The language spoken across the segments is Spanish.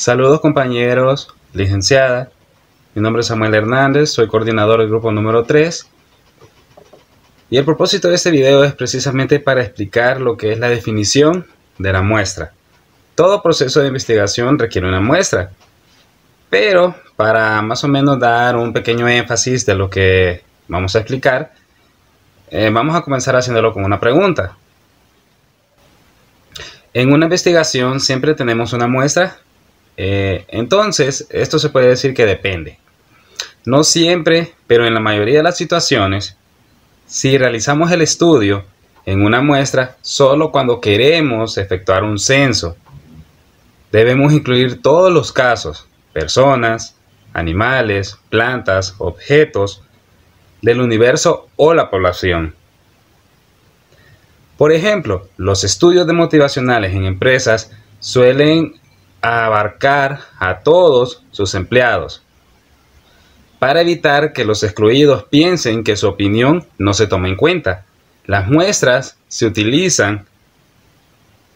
Saludos compañeros, licenciada. Mi nombre es Samuel Hernández, soy coordinador del grupo número 3. Y el propósito de este video es precisamente para explicar lo que es la definición de la muestra. Todo proceso de investigación requiere una muestra, pero para más o menos dar un pequeño énfasis de lo que vamos a explicar, vamos a comenzar haciéndolo con una pregunta. En una investigación siempre tenemos una muestra, entonces esto se puede decir que depende. No siempre, pero en la mayoría de las situaciones, si realizamos el estudio en una muestra solo cuando queremos efectuar un censo, debemos incluir todos los casos, personas, animales, plantas, objetos del universo o la población. Por ejemplo, los estudios motivacionales en empresas suelen abarcar a todos sus empleados, para evitar que los excluidos piensen que su opinión no se toma en cuenta. Las muestras se utilizan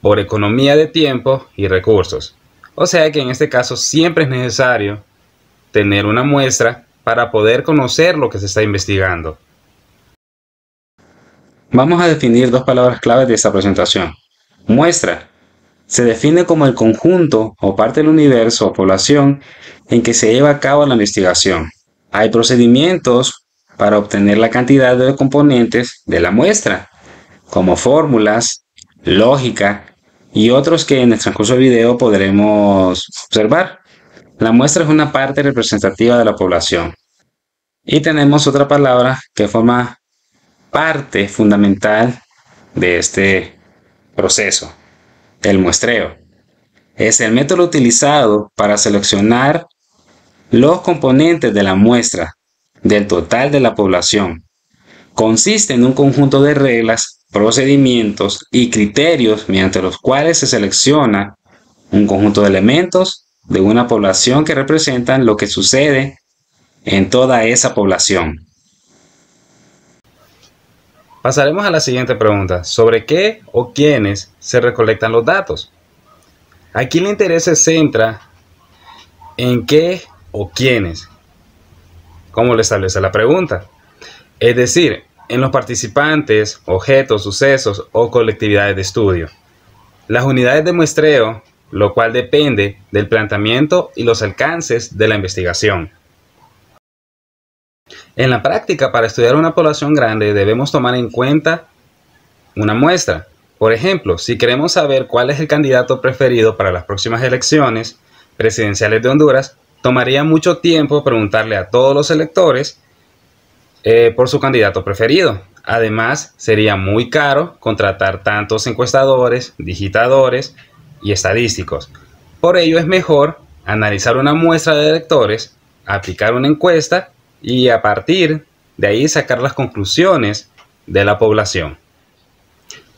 por economía de tiempo y recursos. O sea que en este caso siempre es necesario tener una muestra para poder conocer lo que se está investigando. Vamos a definir dos palabras claves de esta presentación. Muestra. Se define como el conjunto o parte del universo o población en que se lleva a cabo la investigación. Hay procedimientos para obtener la cantidad de componentes de la muestra, como fórmulas, lógica y otros que en el transcurso del video podremos observar. La muestra es una parte representativa de la población. Y tenemos otra palabra que forma parte fundamental de este proceso, el muestreo. Es el método utilizado para seleccionar los componentes de la muestra del total de la población. Consiste en un conjunto de reglas, procedimientos y criterios mediante los cuales se selecciona un conjunto de elementos de una población que representan lo que sucede en toda esa población. Pasaremos a la siguiente pregunta: ¿sobre qué o quiénes se recolectan los datos? Aquí el interés se centra en qué o quiénes, como lo establece la pregunta. Es decir, en los participantes, objetos, sucesos o colectividades de estudio. Las unidades de muestreo, lo cual depende del planteamiento y los alcances de la investigación. En la práctica, para estudiar una población grande debemos tomar en cuenta una muestra. Por ejemplo, si queremos saber cuál es el candidato preferido para las próximas elecciones presidenciales de Honduras, tomaría mucho tiempo preguntarle a todos los electores por su candidato preferido. Además, sería muy caro contratar tantos encuestadores, digitadores y estadísticos. Por ello es mejor analizar una muestra de electores, aplicar una encuesta y a partir de ahí sacar las conclusiones de la población.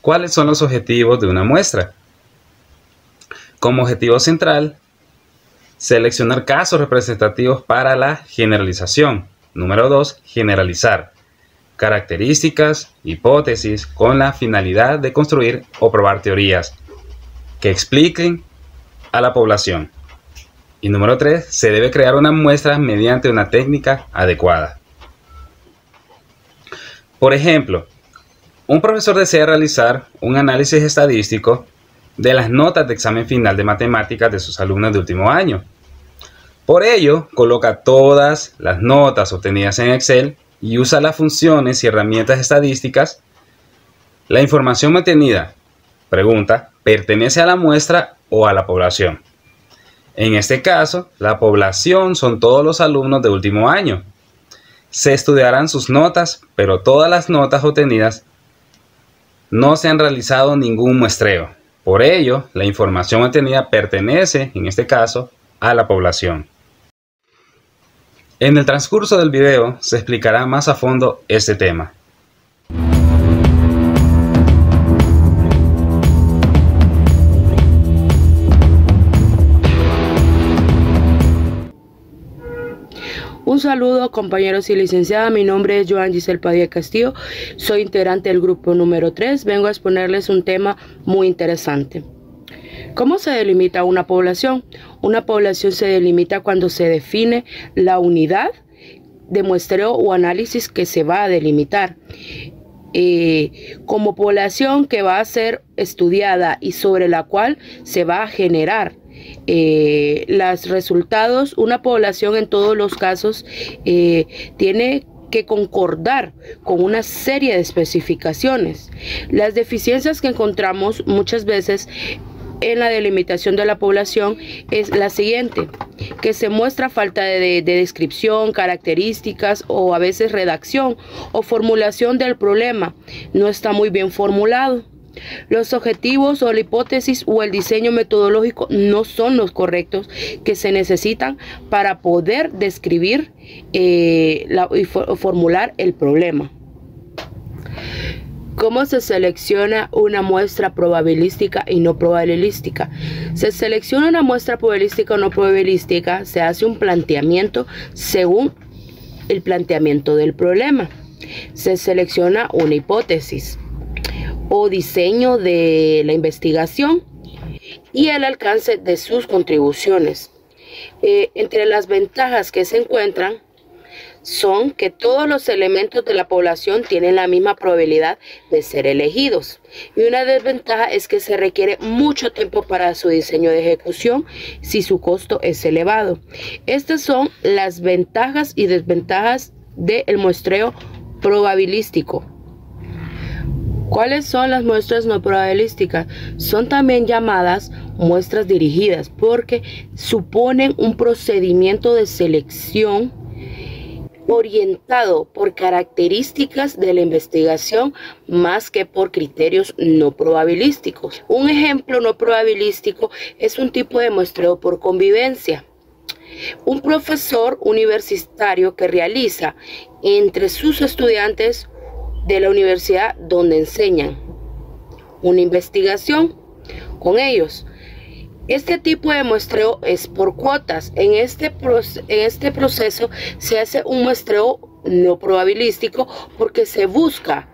¿Cuáles son los objetivos de una muestra? Como objetivo central, seleccionar casos representativos para la generalización. Número 2, generalizar características, hipótesis con la finalidad de construir o probar teorías que expliquen a la población. Y número 3, se debe crear una muestra mediante una técnica adecuada. Por ejemplo, un profesor desea realizar un análisis estadístico de las notas de examen final de matemáticas de sus alumnos de último año. Por ello, coloca todas las notas obtenidas en Excel y usa las funciones y herramientas estadísticas. La información mantenida, pregunta, ¿pertenece a la muestra o a la población? En este caso, la población son todos los alumnos de último año. Se estudiarán sus notas, pero todas las notas obtenidas no se han realizado ningún muestreo. Por ello, la información obtenida pertenece, en este caso, a la población. En el transcurso del video se explicará más a fondo este tema. Un saludo compañeros y licenciada, mi nombre es Joan Giselle Padilla Castillo, soy integrante del grupo número 3, vengo a exponerles un tema muy interesante. ¿Cómo se delimita una población? Una población se delimita cuando se define la unidad de muestreo o análisis que se va a delimitar. Como población que va a ser estudiada y sobre la cual se va a generar los resultados. Una población en todos los casos tiene que concordar con una serie de especificaciones. Las deficiencias que encontramos muchas veces en la delimitación de la población es la siguiente: que se muestra falta de descripción, características o a veces redacción o formulación del problema. No está muy bien formulado. Los objetivos o la hipótesis o el diseño metodológico no son los correctos que se necesitan para poder describir y formular el problema. ¿Cómo se selecciona una muestra probabilística y no probabilística? Se selecciona una muestra probabilística o no probabilística, se hace un planteamiento según el planteamiento del problema. Se selecciona una hipótesis o diseño de la investigación y el alcance de sus contribuciones. Entre las ventajas que se encuentran son que todos los elementos de la población tienen la misma probabilidad de ser elegidos. Y una desventaja es que se requiere mucho tiempo para su diseño de ejecución si su costo es elevado. Estas son las ventajas y desventajas del muestreo probabilístico. ¿Cuáles son las muestras no probabilísticas? Son también llamadas muestras dirigidas porque suponen un procedimiento de selección orientado por características de la investigación más que por criterios no probabilísticos. Un ejemplo no probabilístico es un tipo de muestreo por convivencia. Un profesor universitario que realiza entre sus estudiantes de la universidad donde enseñan una investigación con ellos. Este tipo de muestreo es por cuotas. En este proceso se hace un muestreo no probabilístico porque se busca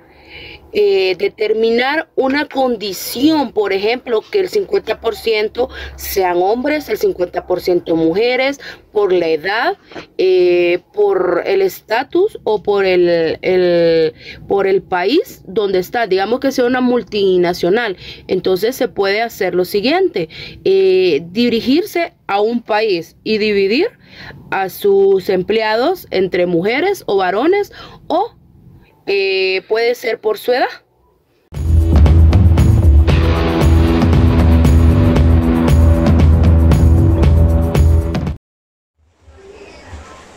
determinar una condición, por ejemplo, que el 50% sean hombres, el 50% mujeres, por la edad, por el estatus o por el país donde está. Digamos que sea una multinacional, entonces se puede hacer lo siguiente: dirigirse a un país y dividir a sus empleados entre mujeres o varones, o puede ser por su edad.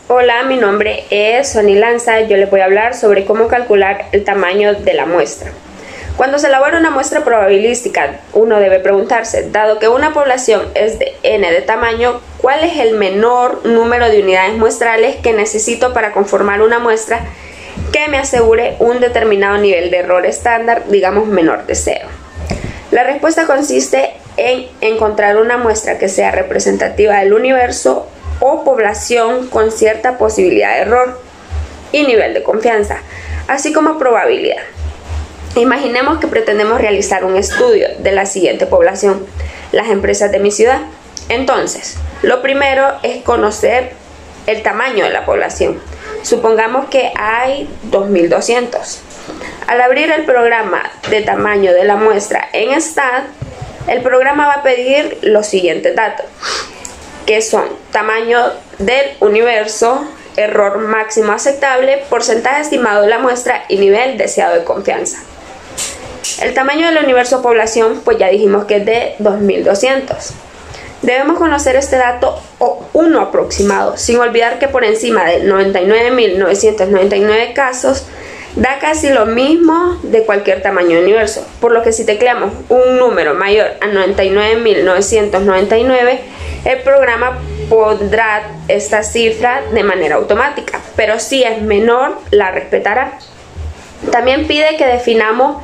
Hola, mi nombre es Sonny Lanza. Yo les voy a hablar sobre cómo calcular el tamaño de la muestra. Cuando se elabora una muestra probabilística, uno debe preguntarse, dado que una población es de n de tamaño, ¿cuál es el menor número de unidades muestrales que necesito para conformar una muestra que me asegure un determinado nivel de error estándar, digamos menor de 0? La respuesta consiste en encontrar una muestra que sea representativa del universo o población con cierta posibilidad de error y nivel de confianza, así como probabilidad. Imaginemos que pretendemos realizar un estudio de la siguiente población: las empresas de mi ciudad. Entonces, lo primero es conocer el tamaño de la población. Supongamos que hay 2200. Al abrir el programa de tamaño de la muestra en STAT, el programa va a pedir los siguientes datos, que son tamaño del universo, error máximo aceptable, porcentaje estimado de la muestra y nivel deseado de confianza. El tamaño del universo población, pues ya dijimos que es de 2200. Debemos conocer este dato o uno aproximado, sin olvidar que por encima de 99.999 casos da casi lo mismo de cualquier tamaño de universo, por lo que si tecleamos un número mayor a 99.999, el programa pondrá esta cifra de manera automática, pero si es menor, la respetará. También pide que definamos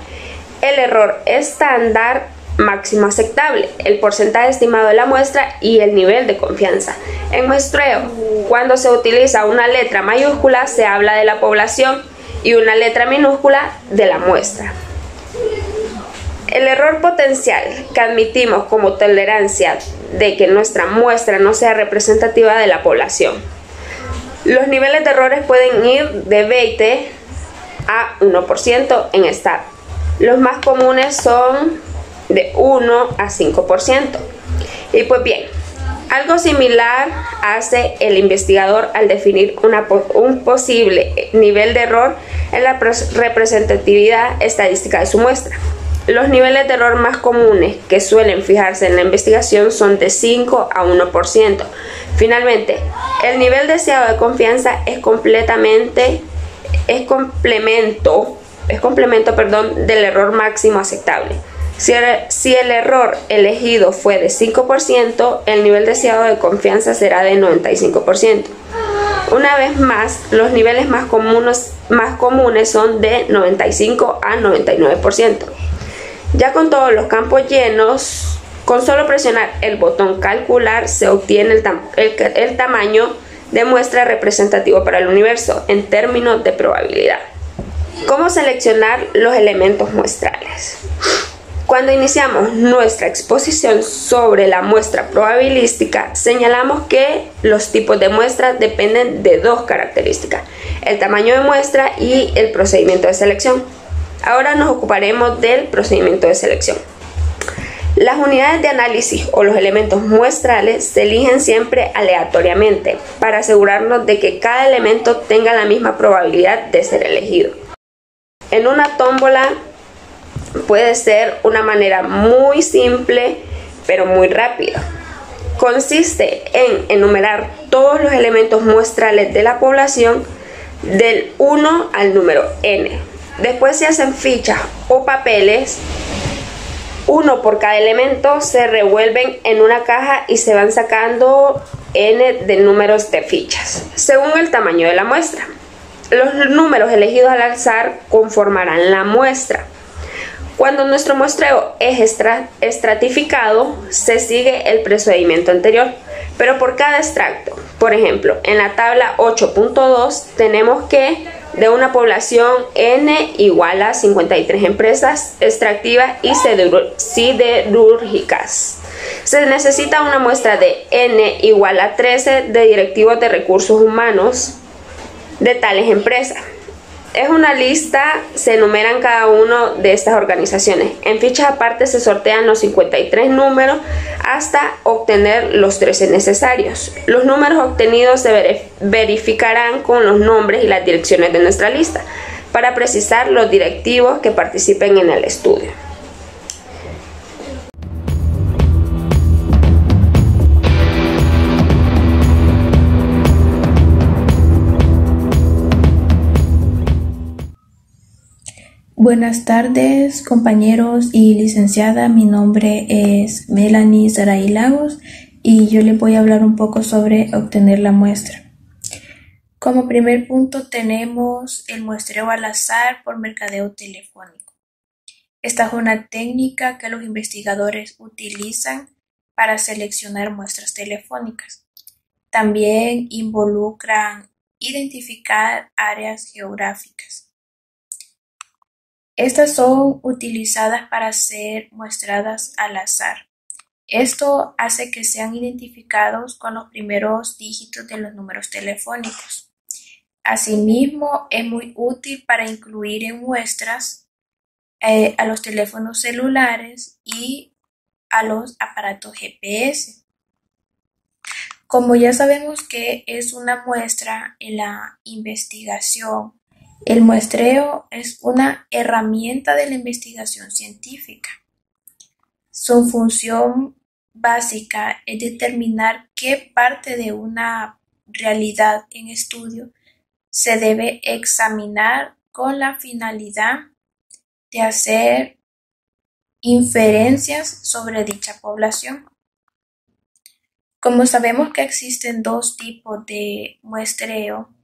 el error estándar máximo aceptable, el porcentaje estimado de la muestra y el nivel de confianza. En muestreo, cuando se utiliza una letra mayúscula, se habla de la población y una letra minúscula de la muestra. El error potencial que admitimos como tolerancia de que nuestra muestra no sea representativa de la población. Los niveles de errores pueden ir de 20 a 1% en estado. Los más comunes son de 1 a 5%. Y pues bien, algo similar hace el investigador al definir un posible nivel de error en la representatividad estadística de su muestra. Los niveles de error más comunes que suelen fijarse en la investigación son de 5 a 1%. Finalmente, el nivel deseado de confianza es complemento del error máximo aceptable. Si el error elegido fue de 5%, el nivel deseado de confianza será de 95%. Una vez más, los niveles más comunes son de 95 a 99%. Ya con todos los campos llenos, con solo presionar el botón calcular se obtiene el tamaño de muestra representativo para el universo en términos de probabilidad. ¿Cómo seleccionar los elementos muestrales? Cuando iniciamos nuestra exposición sobre la muestra probabilística, señalamos que los tipos de muestra dependen de dos características: el tamaño de muestra y el procedimiento de selección. Ahora nos ocuparemos del procedimiento de selección. Las unidades de análisis o los elementos muestrales se eligen siempre aleatoriamente para asegurarnos de que cada elemento tenga la misma probabilidad de ser elegido. En una tómbola puede ser una manera muy simple pero muy rápida. Consiste en enumerar todos los elementos muestrales de la población del 1 al número n. Después se hacen fichas o papeles, uno por cada elemento, se revuelven en una caja y se van sacando n de números de fichas, según el tamaño de la muestra. Los números elegidos al azar conformarán la muestra. Cuando nuestro muestreo es estratificado, se sigue el procedimiento anterior, pero por cada extracto. Por ejemplo, en la tabla 8.2 tenemos que de una población n igual a 53 empresas extractivas y siderúrgicas. Se necesita una muestra de n igual a 13 de directivos de recursos humanos de tales empresas. Es una lista, se enumeran cada una de estas organizaciones. En fichas aparte se sortean los 53 números hasta obtener los 13 necesarios. Los números obtenidos se verificarán con los nombres y las direcciones de nuestra lista para precisar los directivos que participen en el estudio. Buenas tardes, compañeros y licenciada. Mi nombre es Melanie Saray Lagos y yo les voy a hablar un poco sobre obtener la muestra. Como primer punto tenemos el muestreo al azar por mercadeo telefónico. Esta es una técnica que los investigadores utilizan para seleccionar muestras telefónicas. También involucran identificar áreas geográficas. Estas son utilizadas para ser muestradas al azar. Esto hace que sean identificados con los primeros dígitos de los números telefónicos. Asimismo, es muy útil para incluir en muestras a los teléfonos celulares y a los aparatos GPS. Como ya sabemos que es una muestra en la investigación, el muestreo es una herramienta de la investigación científica. Su función básica es determinar qué parte de una realidad en estudio se debe examinar con la finalidad de hacer inferencias sobre dicha población. Como sabemos que existen dos tipos de muestreo,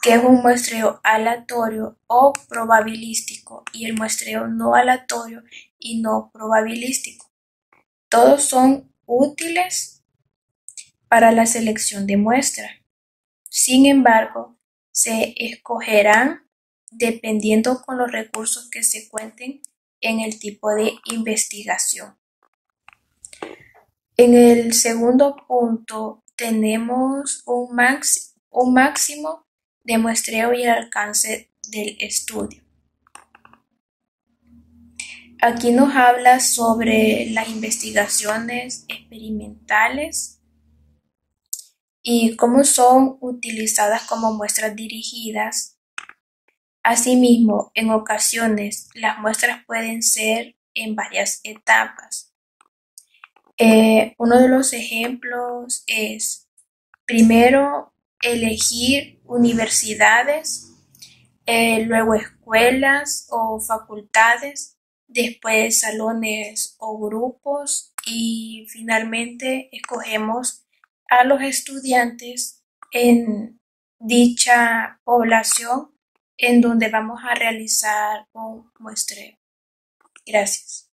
que es un muestreo aleatorio o probabilístico y el muestreo no aleatorio y no probabilístico. Todos son útiles para la selección de muestra. Sin embargo, se escogerán dependiendo con los recursos que se cuenten en el tipo de investigación. En el segundo punto tenemos un máximo de muestreo y el alcance del estudio. Aquí nos habla sobre las investigaciones experimentales y cómo son utilizadas como muestras dirigidas. Asimismo, en ocasiones las muestras pueden ser en varias etapas. Uno de los ejemplos es, primero, elegir universidades, luego escuelas o facultades, después salones o grupos y finalmente escogemos a los estudiantes en dicha población en donde vamos a realizar un muestreo. Gracias.